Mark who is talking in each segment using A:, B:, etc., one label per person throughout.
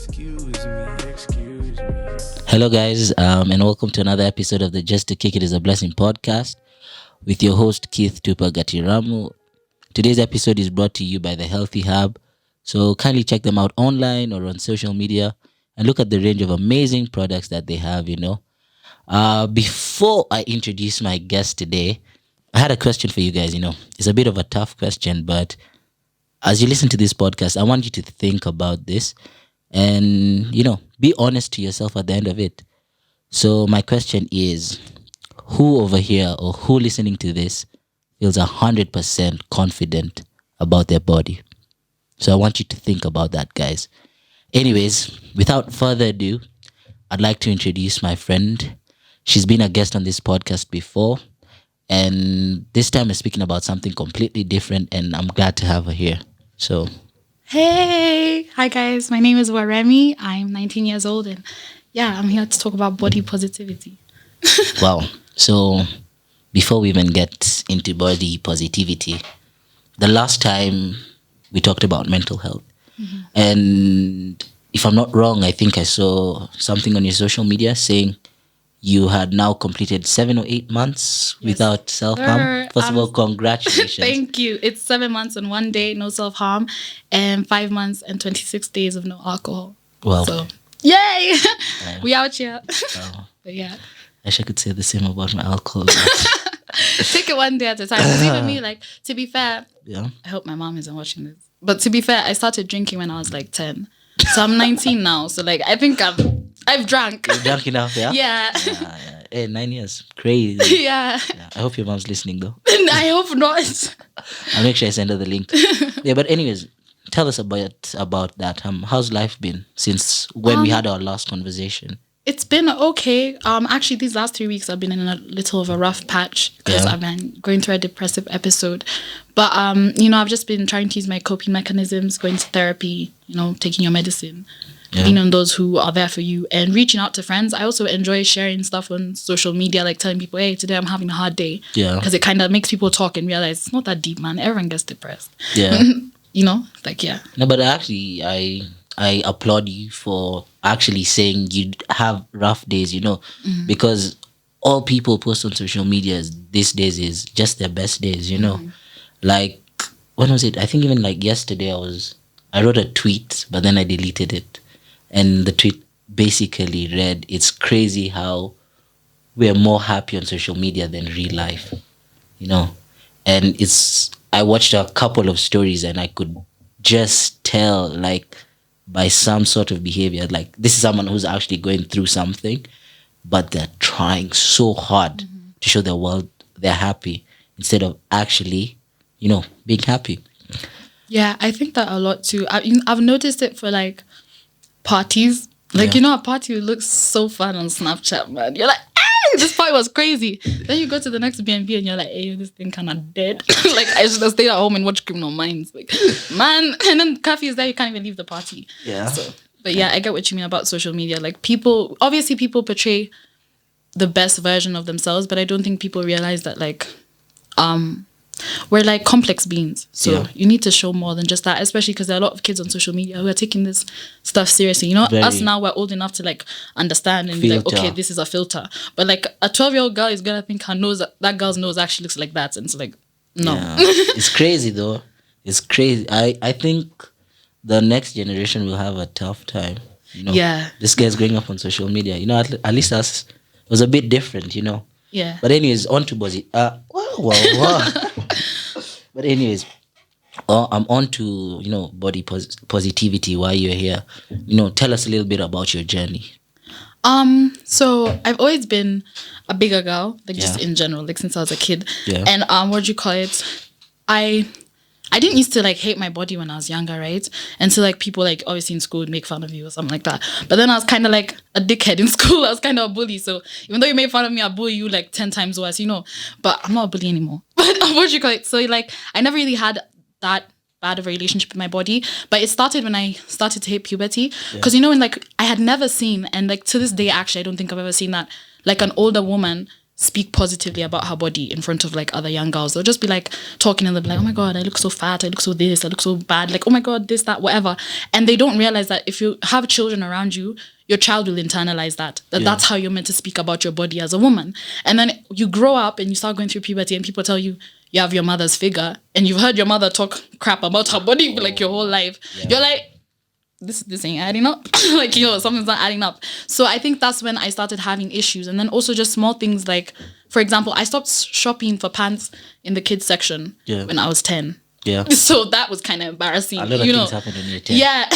A: Excuse me.
B: Hello, guys, and welcome to another episode of the Just to Kick It is a Blessing podcast with your host, Keith Tupac Gatiramu. Today's episode is brought to you by The Healthy Hub. So kindly check them out online or on social media and look at the range of amazing products that they have, Before I introduce my guest today, I had a question for you guys, It's a bit of a tough question, but as you listen to this podcast, I want you to think about this and, be honest to yourself at the end of it. So my question is, who over here or who listening to this feels 100% confident about their body? So I want you to think about that, guys. Anyways, without further ado, I'd like to introduce my friend. She's been a guest on this podcast before, and this time we're speaking about something completely different, and I'm glad to have her here. So,
C: hey, hi guys, my name is Warimii. I'm 19 years old, and I'm here to talk about body positivity.
B: Wow. So before we even get into body positivity, the last time we talked about mental health, and if I'm not wrong, I think I saw something on your social media saying you had now completed 7 or 8 months without self-harm. First of all, congratulations.
C: Thank you. It's 7 months and 1 day, no self-harm, and 5 months and 26 days of no alcohol.
B: Well,
C: so, yay! We out here. But yeah.
B: I wish I could say the same about my alcohol.
C: Take it one day at a time. 'Cause even me, to be fair, I hope my mom isn't watching this. But to be fair, I started drinking when I was 10. So I'm 19 now. So I think I've drank.
B: You've drunk enough, yeah?
C: Yeah.
B: Hey, 9 years. Crazy.
C: Yeah.
B: I hope your mom's listening though.
C: I hope not.
B: I'll make sure I send her the link. But anyways, tell us about that. How's life been since when we had our last conversation?
C: It's been okay. Actually, these last 3 weeks I've been in a little of a rough patch because I've been going through a depressive episode. But I've just been trying to use my coping mechanisms, going to therapy, taking your medicine, being on those who are there for you, and reaching out to friends. I also enjoy sharing stuff on social media, like telling people, "Hey, today I'm having a hard day." Yeah. Because it kind of makes people talk and realize it's not that deep, man. Everyone gets depressed.
B: Yeah.
C: No,
B: but actually, I applaud you for actually saying you have rough days, because all people post on social media these days is just their best days, Like, when was it? I think even yesterday I wrote a tweet, but then I deleted it. And the tweet basically read, "It's crazy how we're more happy on social media than real life," And I watched a couple of stories and I could just tell, by some sort of behavior, this is someone who's actually going through something, but they're trying so hard to show the world they're happy instead of actually, being happy.
C: Yeah, I think that a lot too. I've noticed it for parties. A party looks so fun on Snapchat, man. You're like, hey, this party was crazy. Then you go to the next B&B and you're like, hey, this thing kind of dead. I should have stayed at home and watched Criminal Minds. Man. And then coffee is there, you can't even leave the party.
B: Yeah.
C: But I get what you mean about social media. People portray the best version of themselves, but I don't think people realize that we're complex beings. So you need to show more than just that, especially because there are a lot of kids on social media who are taking this stuff seriously. Us now, we're old enough to understand and be like, okay, this is a filter. But a 12-year-old girl is going to think that girl's nose actually looks like that. And it's no.
B: Yeah. It's crazy though. It's crazy. I think the next generation will have a tough time.
C: Yeah.
B: This guy's growing up on social media. At least us, it was a bit different,
C: Yeah.
B: But anyways, on to Bozzy. Wow. But anyways, I'm on to, body positivity while you're here. Tell us a little bit about your journey.
C: So I've always been a bigger girl, just in general, since I was a kid.
B: Yeah.
C: And what do you call it? I didn't used to hate my body when I was younger, right? And so people obviously in school would make fun of you or something like that. But then I was kind of a dickhead in school. I was kind of a bully. So even though you made fun of me, I bully you 10 times worse, But I'm not a bully anymore. But what do you call it? So I never really had that bad of a relationship with my body. But it started when I started to hit puberty. Because when I had never seen, and to this day actually I don't think I've ever seen that an older woman speak positively about her body in front of like other young girls. They'll just be like talking and they'll be like, oh my God, I look so fat, I look so this, I look so bad, like, oh my God, this, that, whatever. And they don't realize that if you have children around you, your child will internalize that that's how you're meant to speak about your body as a woman. And then you grow up and you start going through puberty and people tell you you have your mother's figure and you've heard your mother talk crap about her body for like your whole life. You're like, this ain't adding up. Like, something's not adding up. So I think that's when I started having issues. And then also just small things like, for example, I stopped shopping for pants in the kids section when I was 10.
B: Yeah.
C: So that was kind of embarrassing.
B: A lot of things happened when you were 10.
C: Yeah.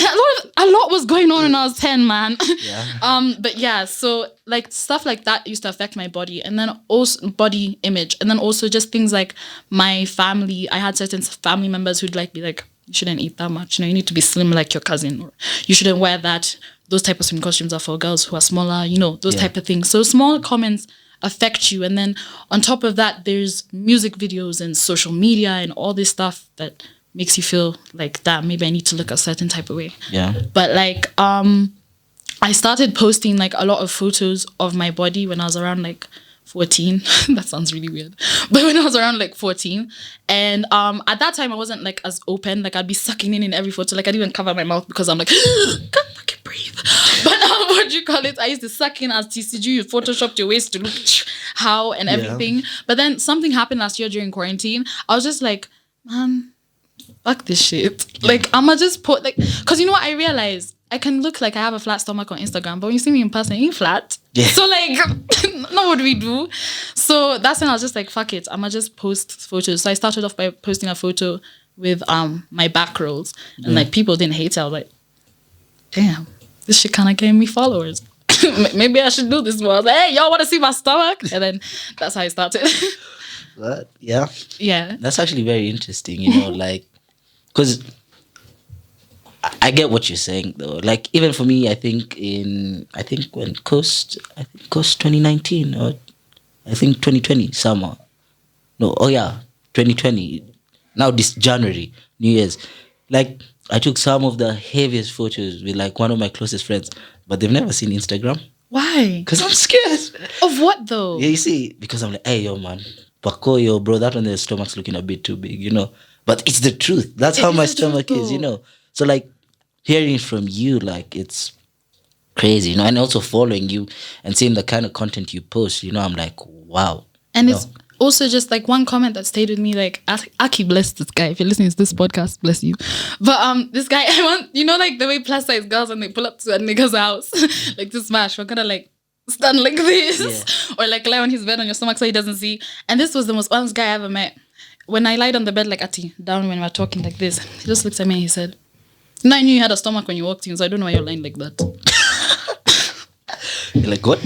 C: A lot was going on when I was 10, man.
B: Yeah.
C: But yeah, so like stuff like that used to affect my body, and then also body image. And then also just things like my family. I had certain family members who'd like be like, you shouldn't eat that much. You need to be slim like your cousin, or you shouldn't wear that. Those type of swim costumes are for girls who are smaller, those type of things. So small comments affect you. And then on top of that, there's music videos and social media and all this stuff that makes you feel like that maybe I need to look a certain type of way.
B: Yeah.
C: But like I started posting like a lot of photos of my body when I was around like 14. That sounds really weird. But when I was around like 14, and at that time I wasn't like as open. Like I'd be sucking in every photo. Like I'd even cover my mouth because I'm like, can't fucking breathe. But what do you call it? I used to suck in as TCG. You photoshopped your waist to look how and everything. But then something happened last year during quarantine. I was just like, man, fuck this shit. Like I'ma just put like, cause you know what I realized? I can look like I have a flat stomach on Instagram, but when you see me in person, it ain't flat. Yeah. So like, know what we do. So that's when I was just like, fuck it, I'ma just post photos. So I started off by posting a photo with my back rolls, and like people didn't hate it. I was like, damn, this shit kind of gave me followers. Maybe I should do this more. I was like, hey, y'all want to see my stomach? And then that's how I started.
B: What? Yeah.
C: Yeah.
B: That's actually very interesting. Like, because I get what you're saying though. Like even for me, I think when Coast 2019 or I think 2020 summer. No, 2020. Now this January, New Year's. Like I took some of the heaviest photos with like one of my closest friends, but they've never seen Instagram.
C: Why?
B: Because I'm scared.
C: Of what though?
B: Yeah, you see, because I'm like, hey yo man, Paco, bro, that one the stomach's looking a bit too big, But it's the truth. That's how my stomach is, So like hearing from you, like it's crazy, and also following you and seeing the kind of content you post, I'm like, wow.
C: And it's also just like one comment that stayed with me, like Aki, bless this guy. If you're listening to this podcast, bless you. But this guy, I want, like the way plus size girls when they pull up to a nigga's house, like to smash, we're gonna like stand like this, or like lie on his bed on your stomach so he doesn't see. And this was the most honest guy I ever met. When I lied on the bed like Ati, down when we were talking like this, he just looked at me and he said, no, I knew you had a stomach when you walked in, so I don't know why you're lying like that.
B: You're like, what?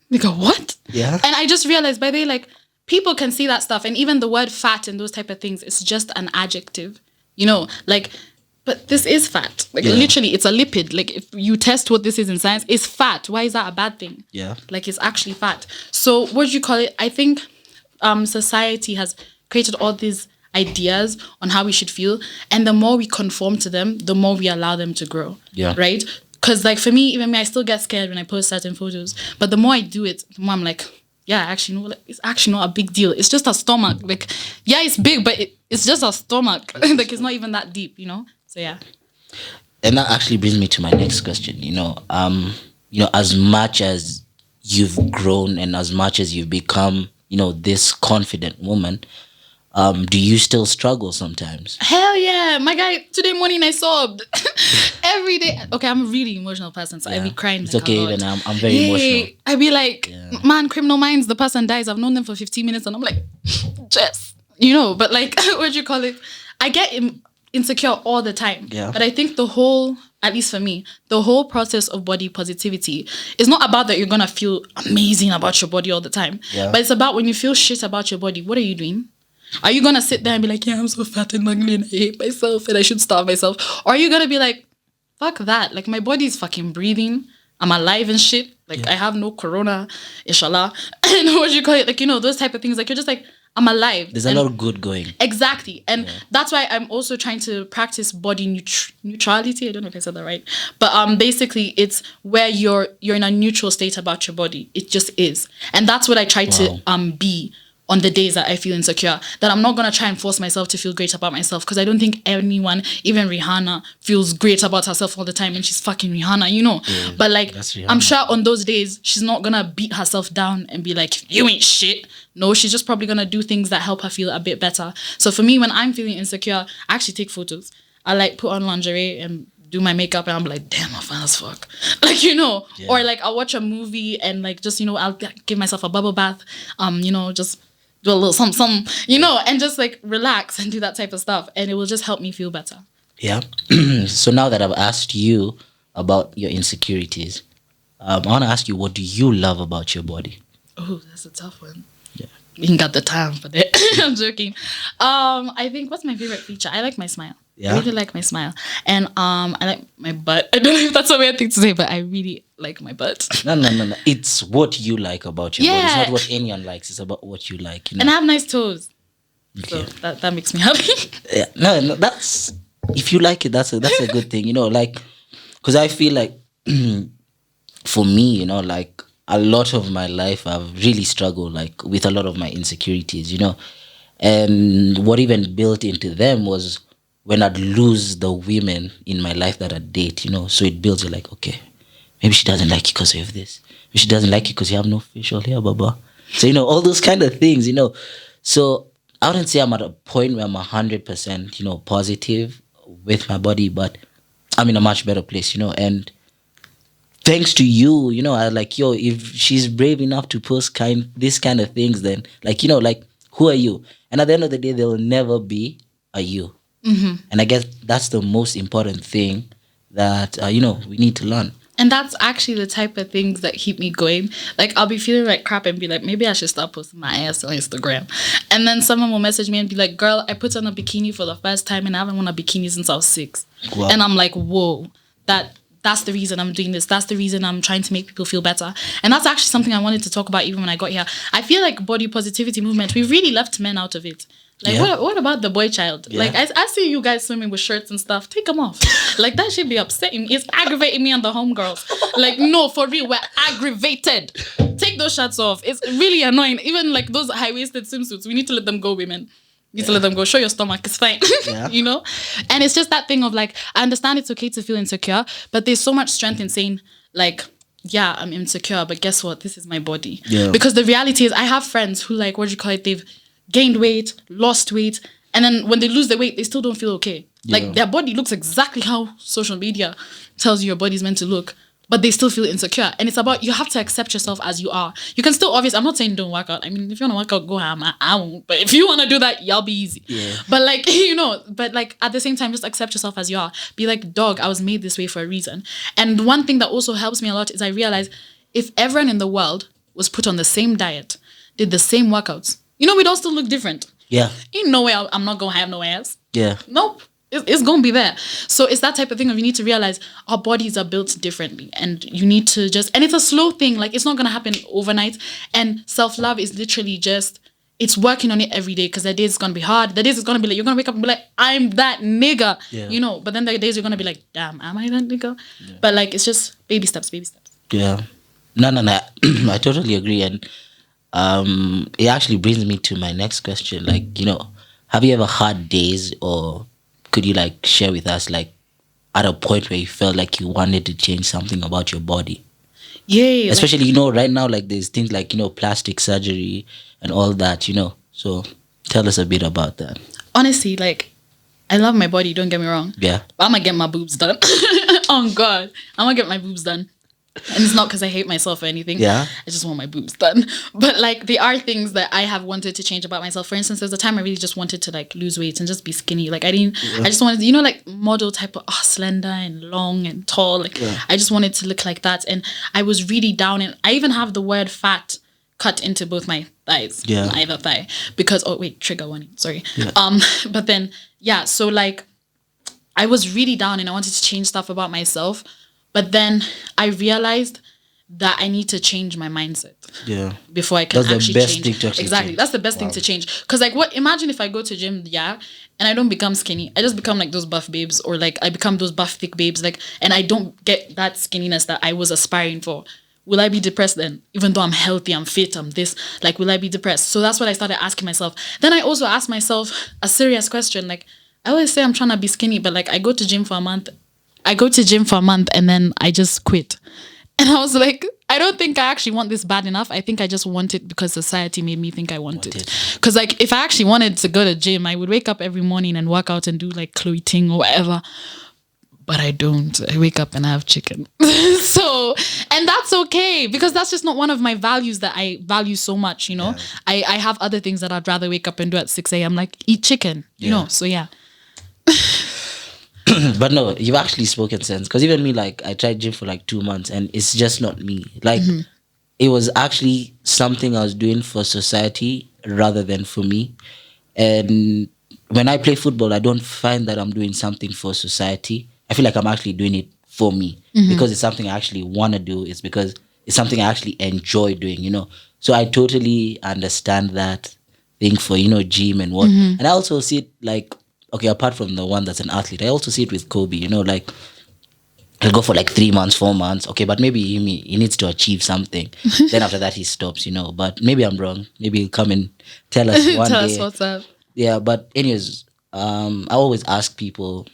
C: Nigga, what?
B: Yeah.
C: And I just realized by the way, like, people can see that stuff, and even the word fat and those type of things, it's just an adjective, like, but this is fat. Like, literally, it's a lipid. Like, if you test what this is in science, it's fat. Why is that a bad thing?
B: Yeah.
C: Like, it's actually fat. So, what do you call it? I think society has created all these ideas on how we should feel, and the more we conform to them, the more we allow them to grow.
B: Yeah.
C: Right? Because like for me, even me, I still get scared when I post certain photos, but the more I do it, the more I'm like, yeah, actually, no, like, it's actually not a big deal. It's just a stomach. Like, yeah, it's big, but it's just a stomach. Like, it's not even that deep, So yeah.
B: And that actually brings me to my next question. As much as you've grown and as much as you've become, this confident woman, do you still struggle sometimes?
C: Hell yeah. My guy, today morning I sobbed. Every day. Okay, I'm a really emotional person, so I be crying.
B: It's okay, then I'm very emotional.
C: I be like, man, Criminal Minds, the person dies. I've known them for 15 minutes and I'm like, Jess, but like, what do you call it? I get insecure all the time.
B: Yeah.
C: But I think at least for me, the whole process of body positivity is not about that you're going to feel amazing about your body all the time.
B: Yeah.
C: But it's about when you feel shit about your body, what are you doing? Are you going to sit there and be like, yeah, I'm so fat and ugly and I hate myself and I should starve myself? Or are you going to be like, fuck that. Like, my body is fucking breathing. I'm alive and shit. Like, I have no corona, inshallah. And what do you call it? Like, those type of things. Like, you're just like, I'm alive.
B: There's a lot of good going.
C: Exactly. And that's why I'm also trying to practice body neutrality. I don't know if I said that right. But basically it's where you're in a neutral state about your body. It just is. And that's what I try to be on the days that I feel insecure. That I'm not going to try and force myself to feel great about myself, because I don't think anyone, even Rihanna, feels great about herself all the time, and she's fucking Rihanna, you know.
B: Yeah,
C: but like, I'm sure on those days, she's not going to beat herself down and be like, you ain't shit. No, she's just probably going to do things that help her feel a bit better. So for me, when I'm feeling insecure, I actually take photos. I like put on lingerie and do my makeup, and I'm like, damn, I'm fine as fuck. Like, you know, or like I'll watch a movie and like, just, you know, I'll give myself a bubble bath, you know, just do a little some, you know, and just like relax and do that type of stuff. And it will just help me feel better.
B: Yeah. So now that I've asked you about your insecurities, I want to ask you, what do you love about your body?
C: Oh, that's a tough one.
B: Yeah.
C: You ain't got the time for that. I'm joking. I think, what's my favorite feature? I like my smile.
B: Yeah.
C: I really like my smile. And I like my butt. I don't know if that's a weird thing to say, but I really like my butt.
B: No. It's what you like about your body. It's not what anyone likes. It's about what you like. You know?
C: And I have nice toes.
B: Okay.
C: So that makes me happy.
B: Yeah. No, that's, if you like it, that's a good thing. You know, like, because I feel like for me, you know, like a lot of my life, I've really struggled like with a lot of my insecurities, you know. And what even built into them was when I'd lose the women in my life that I date, you know. So it builds you like, okay, maybe she doesn't like you because of this. Maybe she doesn't like you because you have no facial hair, blah. So, you know, all those kind of things, you know. So I wouldn't say I'm at a point where I'm 100%, you know, positive with my body, but I'm in a much better place, you know. And thanks to you, you know, I like, yo, if she's brave enough to post this kind of things, then like, you know, like, who are you? And at the end of the day, there will never be a you.
C: Mm-hmm.
B: And I guess that's the most important thing that, you know, we need to learn.
C: And that's actually the type of things that keep me going. Like, I'll be feeling like crap and be like, maybe I should start posting my ass on Instagram. And then someone will message me and be like, girl, I put on a bikini for the first time and I haven't worn a bikini since I was 6. Wow. And I'm like, whoa, that's the reason I'm doing this. That's the reason I'm trying to make people feel better. And that's actually something I wanted to talk about even when I got here. I feel like body positivity movement, we really left men out of it. Like, what about the boy child? Yeah. Like, I see you guys swimming with shirts and stuff. Take them off. Like, that should be upsetting. It's aggravating me and the homegirls. Like, no, for real, we're aggravated. Take those shirts off. It's really annoying. Even, like, those high-waisted swimsuits, we need to let them go, women. You need to let them go. Show your stomach. It's fine. You know? And it's just that thing of, like, I understand it's okay to feel insecure, but there's so much strength in saying, like, yeah, I'm insecure, but guess what? This is my body. Yeah. Because the reality is, I have friends who, like, they've gained weight, lost weight, and then when they lose the weight, they still don't feel okay. Yeah. Like, their body looks exactly how social media tells you your body's meant to look, but they still feel insecure. And it's about, you have to accept yourself as you are. You can still, obviously, I'm not saying don't work out. I mean, if you want to work out, go ham. I won't. But if you want to do that, y'all be easy. Yeah. But like, you know, but like at the same time, just accept yourself as you are. Be like, dog, I was made this way for a reason. And one thing that also helps me a lot is I realize if everyone in the world was put on the same diet, did the same workouts, you know, we'd all still look different. Yeah. Ain't no way I'm not going to have no ass. Yeah. Nope. It's going to be there. So it's that type of thing of you need to realize our bodies are built differently and you need to just, and it's a slow thing. Like, it's not going to happen overnight. And self-love is literally just, it's working on it every day, because the days it's going to be hard. The days it's going to be like, you're going to wake up and be like, I'm that nigga, you know, but then the days you're going to be like, damn, am I that nigga? Yeah. But like, it's just baby steps.
B: Yeah. No. I totally agree. And it actually brings me to my next question. Like, you know, have you ever had days, or could you like share with us, like, at a point where you felt like you wanted to change something about your body? Yeah. Especially, like, you know, right now, like, there's things like, you know, plastic surgery and all that, you know. So tell us a bit about that.
C: Honestly, like, I love my body, don't get me wrong. Yeah. But I'm going to get my boobs done. Oh, God. I'm going to get my boobs done. And it's not because I hate myself or anything. Yeah. I just want my boobs done. But like, there are things that I have wanted to change about myself. For instance, there's a time I really just wanted to like lose weight and just be skinny. Like, I just wanted to, you know, like model type of slender and long and tall. Like, I just wanted to look like that. And I was really down. And I even have the word fat cut into both my thighs. Yeah. Either thigh. Because, oh wait, trigger warning. Sorry. Yeah. But then, yeah. So like, I was really down and I wanted to change stuff about myself. But then I realized that I need to change my mindset.
B: Yeah.
C: Before I can
B: That's
C: actually
B: the best
C: change.
B: thing to actually
C: Exactly.
B: change.
C: That's the best thing to change. Because like what imagine if I go to gym, and I don't become skinny. I just become like those buff babes, or like I become those buff thick babes, like, and I don't get that skinniness that I was aspiring for. Will I be depressed then? Even though I'm healthy, I'm fit, I'm this, like, will I be depressed? So that's what I started asking myself. Then I also asked myself a serious question. Like, I always say I'm trying to be skinny, but like I go to gym for a month and then I just quit. And I was like, I don't think I actually want this bad enough. I think I just want it because society made me think I want it. Because like if I actually wanted to go to gym, I would wake up every morning and work out and do like clothing or whatever. But I don't. I wake up and I have chicken. So, and that's okay because that's just not one of my values that I value so much, you know. Yeah. I have other things that I'd rather wake up and do at 6 a.m. like eat chicken, you know. So yeah.
B: But no, you've actually spoken sense. Because even me, like, I tried gym for like 2 months and it's just not me. Like, it was actually something I was doing for society rather than for me. And when I play football, I don't find that I'm doing something for society. I feel like I'm actually doing it for me because it's something I actually want to do. It's because it's something I actually enjoy doing, you know. So I totally understand that thing for, you know, gym and what. And I also see it like, okay, apart from the one that's an athlete, I also see it with Kobe, you know, like he'll go for like 3 months, 4 months. Okay, but maybe he needs to achieve something. Then after that, he stops, you know. But maybe I'm wrong. Maybe he'll come and tell us one
C: tell
B: day.
C: us what's up.
B: Yeah, but anyways, I always ask people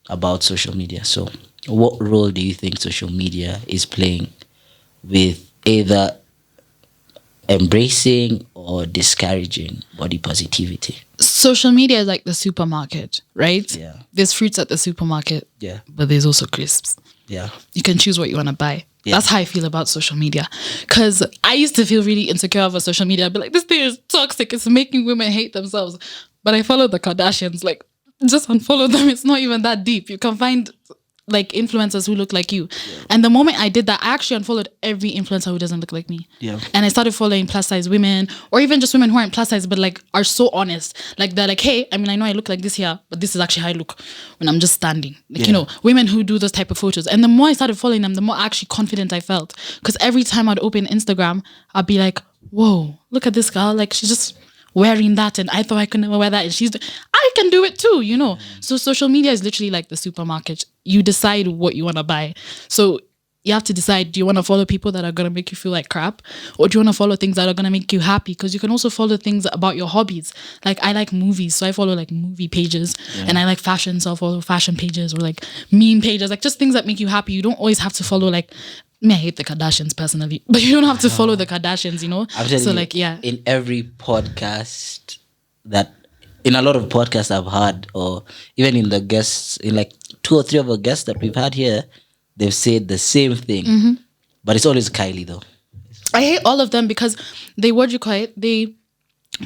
B: about social media. So what role do you think social media is playing with either embracing or discouraging body positivity?
C: Social media is like the supermarket, right?
B: Yeah.
C: There's fruits at the supermarket.
B: Yeah.
C: But there's also crisps.
B: Yeah.
C: You can choose what you want to buy.
B: Yeah.
C: That's how I feel about social media. Because I used to feel really insecure over social media. I'd be like, this thing is toxic. It's making women hate themselves. But I follow the Kardashians. Like, just unfollow them. It's not even that deep. You can find like influencers who look like you. Yeah. And the moment I did that, I actually unfollowed every influencer who doesn't look like me. Yeah. And I started following plus size women, or even just women who aren't plus size, but like are so honest. Like they're like, hey, I mean, I know I look like this here, but this is actually how I look when I'm just standing. Like, you know, women who do those type of photos. And the more I started following them, the more actually confident I felt. Because every time I'd open Instagram, I'd be like, whoa, look at this girl. Like she's just wearing that, and I thought I could never wear that, and I can do it too, you know. So social media is literally like the supermarket. You decide what you want to buy. So you have to decide, do you want to follow people that are going to make you feel like crap, or do you want to follow things that are going to make you happy? Because you can also follow things about your hobbies. Like I like movies, so I follow like movie pages. And I like fashion, so I'll follow fashion pages, or like meme pages, like just things that make you happy. You don't always have to follow like, I hate the Kardashians personally, but you don't have to follow the Kardashians, you know? So like, yeah.
B: In every podcast in a lot of podcasts I've had, or even in the guests, in like 2 or 3 of the guests that we've had here, they've said the same thing. But it's always Kylie though.
C: I hate all of them because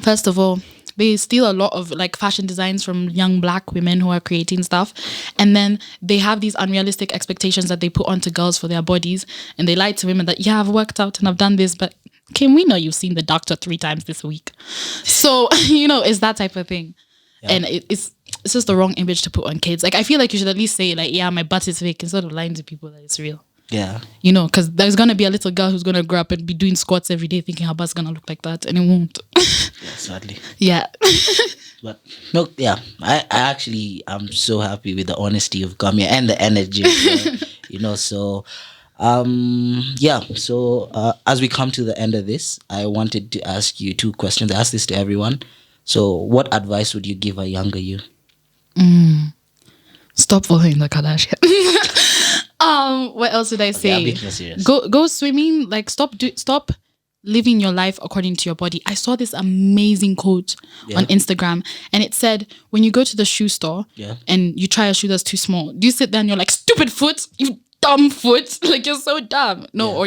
C: first of all, they steal a lot of like fashion designs from young black women who are creating stuff. And then they have these unrealistic expectations that they put onto girls for their bodies. And they lie to women that, yeah, I've worked out and I've done this, but Kim, we know you've seen the doctor 3 times this week. So, you know, it's that type of thing. Yeah. And it's just the wrong image to put on kids. Like, I feel like you should at least say like, yeah, my butt is fake, instead of lying to people that it's real.
B: Yeah.
C: You know, because there's going to be a little girl who's going to grow up and be doing squats every day thinking her butt's going to look like that, and it won't.
B: Yeah, sadly.
C: Yeah.
B: But no, yeah, I actually, I'm so happy with the honesty of come here and the energy, you know. So yeah, so as we come to the end of this, I wanted to ask you 2 questions. I ask this to everyone. So what advice would you give a younger you?
C: Stop following the Kardashians. What else did I say?
B: I'm being serious.
C: Go swimming. Like stop living your life according to your body. I saw this amazing quote on Instagram, and it said, when you go to the shoe store and you try a shoe that's too small, do you sit there and you're like, stupid foot, you dumb foot, like you're so dumb? No,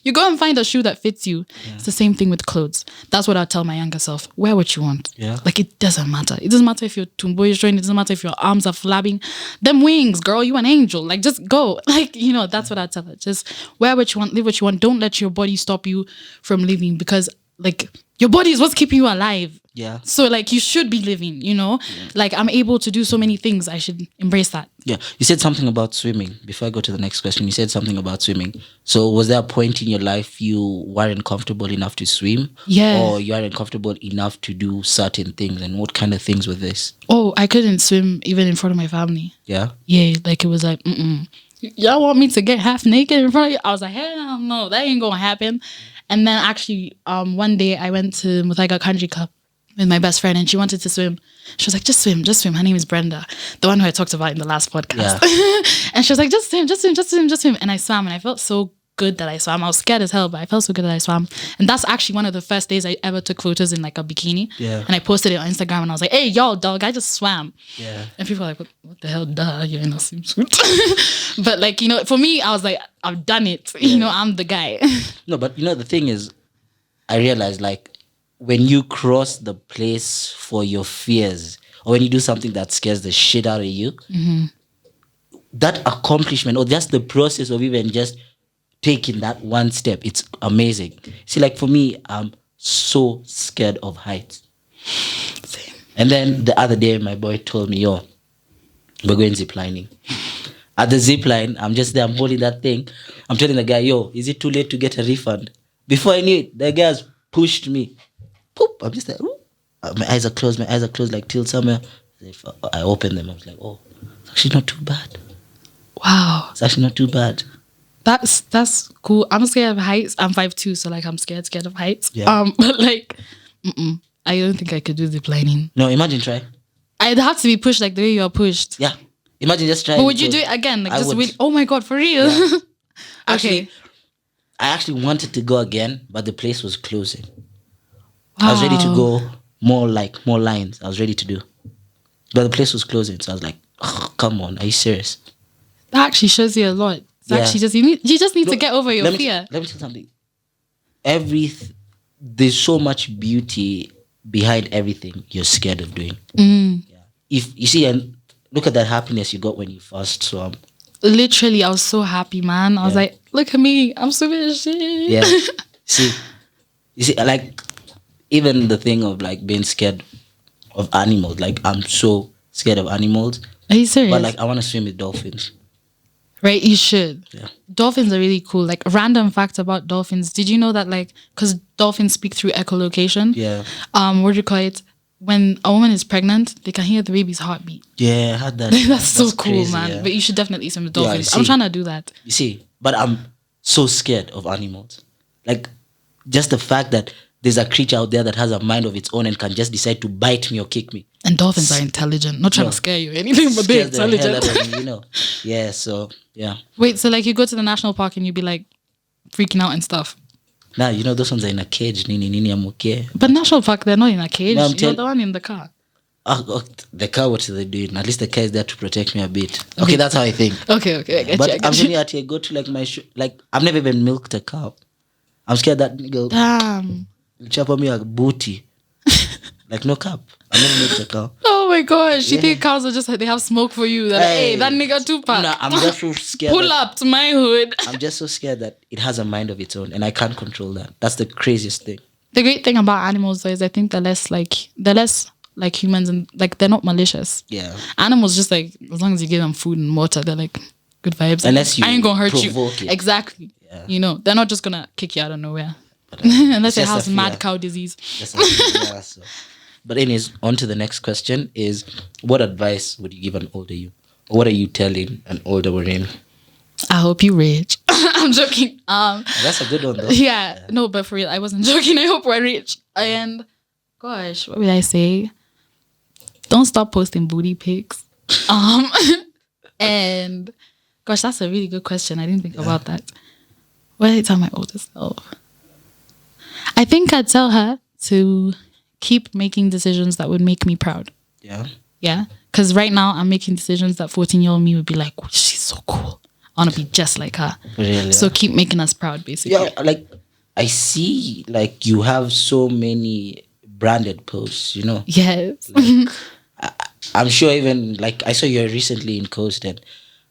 C: you go and find a shoe that fits you. It's the same thing with clothes. That's what I'll tell my younger self. Wear what you want. Like it doesn't matter. It doesn't matter if your tumbo is showing. It doesn't matter if your arms are flapping. Them wings, girl, you an angel. Like just go. Like, you know, that's what I tell her. Just wear what you want, live what you want. Don't let your body stop you from living, because like your body is what's keeping you alive.
B: Yeah.
C: So like you should be living, you know? Like I'm able to do so many things. I should embrace that.
B: Yeah. You said something about swimming. Before I go to the next question, you said something about swimming. So was there a point in your life you weren't comfortable enough to swim?
C: Yeah.
B: Or you weren't comfortable enough to do certain things? And what kind of things were this?
C: Oh, I couldn't swim even in front of my family.
B: Yeah.
C: Yeah, like it was like, y'all want me to get half naked in front of you? I was like, hell no, that ain't gonna happen. And then actually, one day I went to Muthaiga Country Club with my best friend and she wanted to swim. She was like, just swim. Her name is Brenda, the one who I talked about in the last podcast. Yeah. And she was like, just swim. And I swam and I felt so good that I swam. I was scared as hell, but I felt so good that I swam. And that's actually one of the first days I ever took photos in like a bikini.
B: Yeah.
C: And I posted it on Instagram and I was like, hey, y'all, dog, I just swam.
B: Yeah.
C: And people were like, what the hell, duh, you're in a swimsuit. But like, you know, for me, I was like, I've done it. Yeah. You know, I'm the guy.
B: No, but you know, the thing is, I realized like when you cross the place for your fears or when you do something that scares the shit out of you, that accomplishment or just the process of even just taking that one step, it's amazing. See, like for me, I'm so scared of heights. Same. And then the other day, my boy told me, yo, we're going ziplining. At the zipline, I'm just there, I'm holding that thing. I'm telling the guy, yo, is it too late to get a refund? Before I knew it, the guys pushed me. Poop. I'm just like, ooh. My eyes are closed, like till somewhere. If I open them, I was like, oh, it's actually not too bad.
C: Wow.
B: It's actually not too bad.
C: That's cool. I'm scared of heights. I'm 5'2", so like I'm scared of heights.
B: Yeah.
C: But like, I don't think I could do ziplining.
B: No, imagine try.
C: I'd have to be pushed like the way you are pushed.
B: Yeah. Imagine just trying.
C: But would you do it again? Like
B: I
C: just
B: would.
C: really, oh my God, for real?
B: Yeah.
C: Okay.
B: I actually wanted to go again, but the place was closing. Wow. I was ready to go more lines. I was ready to do. But the place was closing, so I was like, oh, come on, are you serious?
C: That actually shows you a lot. It's actually just you just need to get over your fear.
B: Let me tell you something. There's so much beauty behind everything you're scared of doing. Yeah. If you see, and look at that happiness you got when you first swam.
C: Literally, I was so happy, man. I was like, look at me, I'm swimming shit.
B: Yeah. You see, like even the thing of like being scared of animals. Like I'm so scared of animals.
C: Are you serious?
B: But like I want to swim with dolphins.
C: Right, you should.
B: Yeah.
C: Dolphins are really cool. Like, random fact about dolphins. Did you know that, like, because dolphins speak through echolocation?
B: Yeah.
C: What do you call it? When a woman is pregnant, they can hear the baby's heartbeat.
B: Yeah, I had that.
C: That's so cool,
B: crazy,
C: man.
B: Yeah.
C: But you should definitely swim with dolphins.
B: Yeah,
C: I'm trying to do that.
B: You see, but I'm so scared of animals. Like, just the fact that there's a creature out there that has a mind of its own and can just decide to bite me or kick me.
C: And dolphins are intelligent. Not trying to scare you or anything, but they're intelligent.
B: The hell out of me, you know. Yeah, so, yeah.
C: Wait, so like you go to the national park and you'd be like freaking out and stuff?
B: Nah, you know, those ones are in a cage. Nini, I'm okay.
C: But national park, they're not in a cage.
B: No,
C: You're the one in the car.
B: Oh, the car, what are they doing? At least the car is there to protect me a bit. Okay, that's how I think.
C: Okay, I get
B: but
C: you.
B: I'm telling you, I go to like my like I've never even milked a cow. I'm scared that nigga
C: Damn.
B: chop on me a booty. Like no cap. I've never milked a cow.
C: Oh my gosh, you think cows are just they have smoke for you? They're like, hey, that nigga Tupac.
B: Nah, I'm just so scared.
C: Pull up to my hood.
B: I'm just so scared that it has a mind of its own and I can't control that. That's the craziest thing.
C: The great thing about animals though is I think they're less like humans and like they're not malicious.
B: Yeah.
C: Animals just like as long as you give them food and water, they're like good vibes.
B: Unless you
C: I ain't gonna hurt you.
B: It.
C: Exactly.
B: Yeah.
C: You know, they're not just gonna kick you out of nowhere. Unless it has mad cow disease.
B: Yeah, so. But anyways, on to the next question is what advice would you give an older you? Or what are you telling an older Warimii?
C: I hope you rich. I'm joking.
B: That's a good one though.
C: Yeah. No, but for real, I wasn't joking. I hope we're rich. And gosh, what would I say? Don't stop posting booty pics. And gosh, that's a really good question. I didn't think about that. What did I tell my older self? I think I'd tell her to keep making decisions that would make me proud.
B: Yeah.
C: Yeah. Because right now I'm making decisions that 14-year-old me would be like, oh, she's so cool. I want to be just like her.
B: Really,
C: so keep making us proud, basically.
B: Yeah, like I see like you have so many branded posts, you know?
C: Yes.
B: Like, I'm sure even like I saw you recently in Coast and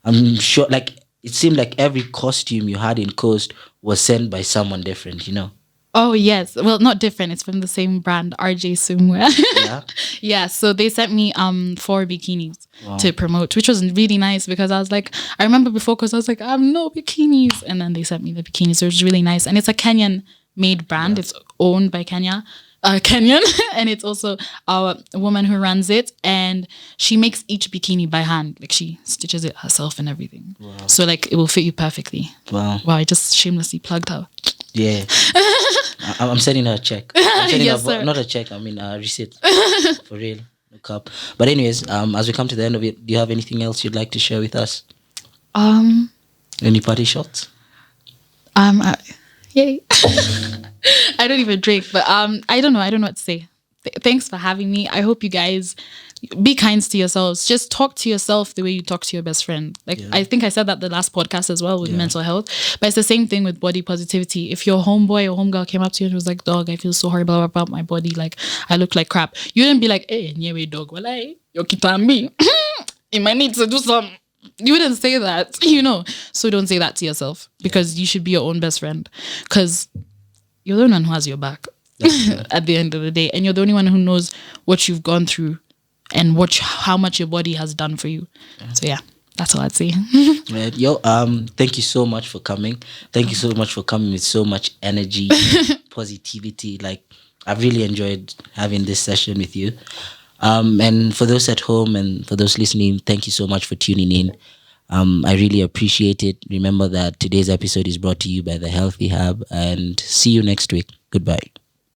B: I'm sure like it seemed like every costume you had in Coast was sent by someone different, you know?
C: Oh yes, well, not different. It's from the same brand, RJ Swimwear.
B: Yeah.
C: Yeah, so they sent me 4 bikinis to promote, which was really nice because I was like, I remember before because I was like, I have no bikinis, and then they sent me the bikinis, so it was really nice. And it's a Kenyan made brand. It's owned by Kenyan, and it's also a woman who runs it, and she makes each bikini by hand. Like she stitches it herself and everything. Wow. So like it will fit you perfectly.
B: Wow.
C: Wow, I just shamelessly plugged her.
B: Yeah. I'm sending her a check. I'm sending
C: Yes,
B: her,
C: sir.
B: not a check, I mean a receipt. For real. Look up. But anyways, as we come to the end of it, do you have anything else you'd like to share with us? Any party shots?
C: Yay. I don't even drink, but I don't know what to say. Thanks for having me. I hope you guys be kind to yourselves. Just talk to yourself the way you talk to your best friend. Like I think I said that the last podcast as well with mental health, but it's the same thing with body positivity. If your homeboy or homegirl came up to you and was like, "Dog, I feel so horrible about my body. Like I look like crap," you didn't be like, "Hey, nyewe dog, walai, yo kitambi. You might need to do some." You wouldn't say that, So don't say that to yourself because you should be your own best friend because you're the one who has your back at the end of the day, and you're the only one who knows what you've gone through and how much your body has done for you. So yeah, that's all I'd say.
B: Yo, thank you so much for coming. Thank you so much for coming with so much energy, positivity. Like I've really enjoyed having this session with you. And for those at home and for those listening, thank you so much for tuning in. I really appreciate it. Remember that today's episode is brought to you by the Healthy Hub, and see you next week. Goodbye.